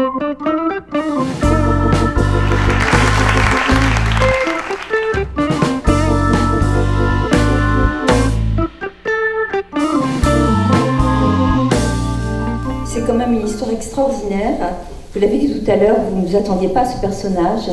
C'est quand même une histoire extraordinaire. Vous l'avez dit tout à l'heure, vous ne vous attendiez pas à ce personnage.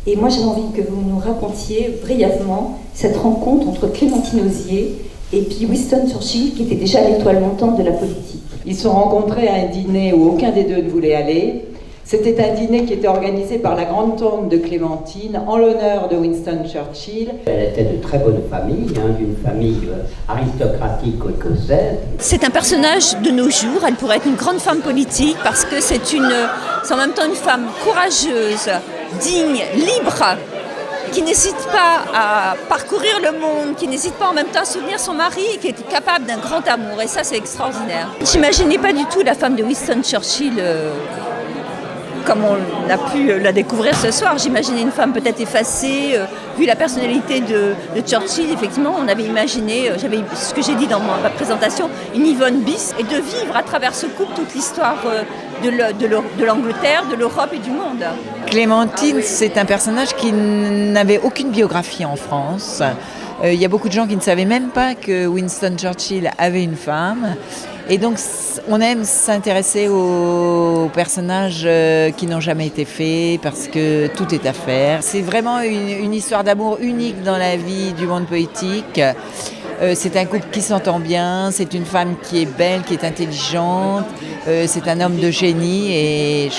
Et moi, j'avais envie que vous nous racontiez brièvement cette rencontre entre Clémentine Auzier et puis Winston Churchill, qui était déjà l'étoile montante de la politique. Ils se sont rencontrés à un dîner où aucun des deux ne voulait aller. C'était un dîner qui était organisé par la grande tante de Clémentine en l'honneur de Winston Churchill. Elle était de très bonne famille, d'une famille aristocratique écossaise. C'est un personnage de nos jours, elle pourrait être une grande femme politique parce que c'est en même temps une femme courageuse, digne, libre, qui n'hésite pas à parcourir le monde, qui n'hésite pas en même temps à soutenir son mari, qui est capable d'un grand amour, et ça c'est extraordinaire. J'imaginais pas du tout la femme de Winston Churchill comme on a pu la découvrir ce soir. J'imaginais une femme peut-être effacée, vu la personnalité de Churchill, effectivement, on avait imaginé, j'avais ce que j'ai dit dans ma présentation, une Yvonne bis, et de vivre à travers ce couple toute l'histoire de l'Angleterre, de l'Europe et du monde. Clémentine, c'est un personnage qui n'avait aucune biographie en France. Il y a beaucoup de gens qui ne savaient même pas que Winston Churchill avait une femme. Et donc, on aime s'intéresser aux personnages qui n'ont jamais été faits parce que tout est à faire. C'est vraiment une histoire d'amour unique dans la vie du monde politique. C'est un couple qui s'entend bien, c'est une femme qui est belle, qui est intelligente, c'est un homme de génie et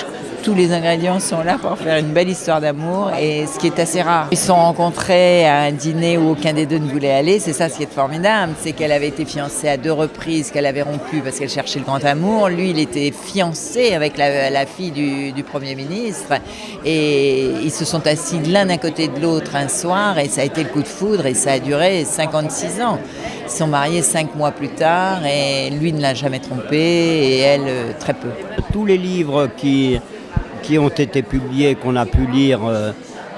tous les ingrédients sont là pour faire une belle histoire d'amour, et ce qui est assez rare. Ils se sont rencontrés à un dîner où aucun des deux ne voulait aller, c'est ça ce qui est formidable, c'est qu'elle avait été fiancée à 2 reprises, qu'elle avait rompu parce qu'elle cherchait le grand amour. Lui, il était fiancé avec la fille du Premier ministre, et ils se sont assis l'un à côté de l'autre un soir, et ça a été le coup de foudre, et ça a duré 56 ans. Ils sont mariés 5 mois plus tard, et lui ne l'a jamais trompée, et elle très peu. Tous les livres qui ont été publiés, qu'on a pu lire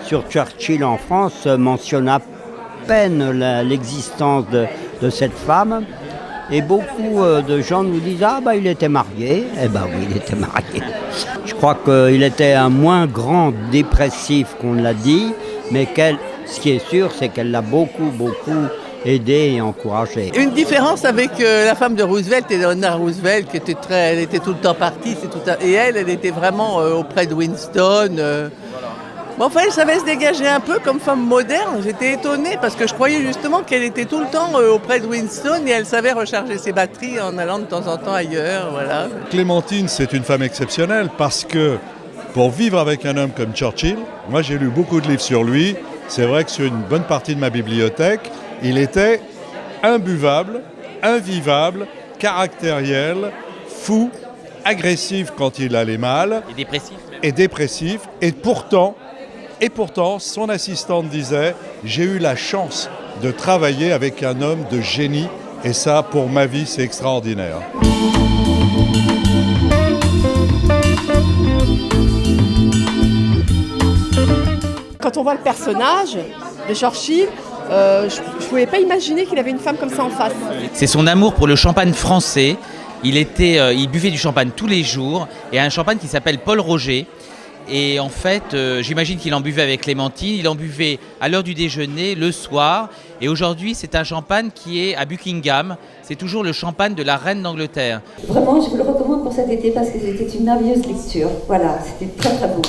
sur Churchill en France, mentionnent à peine l'existence de cette femme. Et beaucoup de gens nous disent « Ah, il était marié ». Eh bien oui, il était marié. Je crois qu'il était un moins grand dépressif qu'on l'a dit, mais ce qui est sûr, c'est qu'elle l'a beaucoup aidé et encouragé. Une différence avec la femme de Roosevelt, Eleanor Roosevelt, qui était elle était tout le temps partie, et elle était vraiment auprès de Winston. Mais enfin, elle savait se dégager un peu comme femme moderne. J'étais étonnée parce que je croyais justement qu'elle était tout le temps auprès de Winston et elle savait recharger ses batteries en allant de temps en temps ailleurs. Voilà. Clémentine, c'est une femme exceptionnelle parce que pour vivre avec un homme comme Churchill, moi j'ai lu beaucoup de livres sur lui. C'est vrai que sur une bonne partie de ma bibliothèque, il était imbuvable, invivable, caractériel, fou, agressif quand il allait mal. Et dépressif. Et pourtant, son assistante disait « J'ai eu la chance de travailler avec un homme de génie et ça, pour ma vie, c'est extraordinaire. » Quand on voit le personnage de Churchill, je ne pouvais pas imaginer qu'il avait une femme comme ça en face. C'est son amour pour le champagne français. Il buvait du champagne tous les jours, et un champagne qui s'appelle Paul Roger. Et en fait, j'imagine qu'il en buvait avec Clémentine, il en buvait à l'heure du déjeuner, le soir. Et aujourd'hui, c'est un champagne qui est à Buckingham. C'est toujours le champagne de la reine d'Angleterre. Vraiment, je vous le recommande pour cet été parce que c'était une merveilleuse lecture. Voilà, c'était très très beau.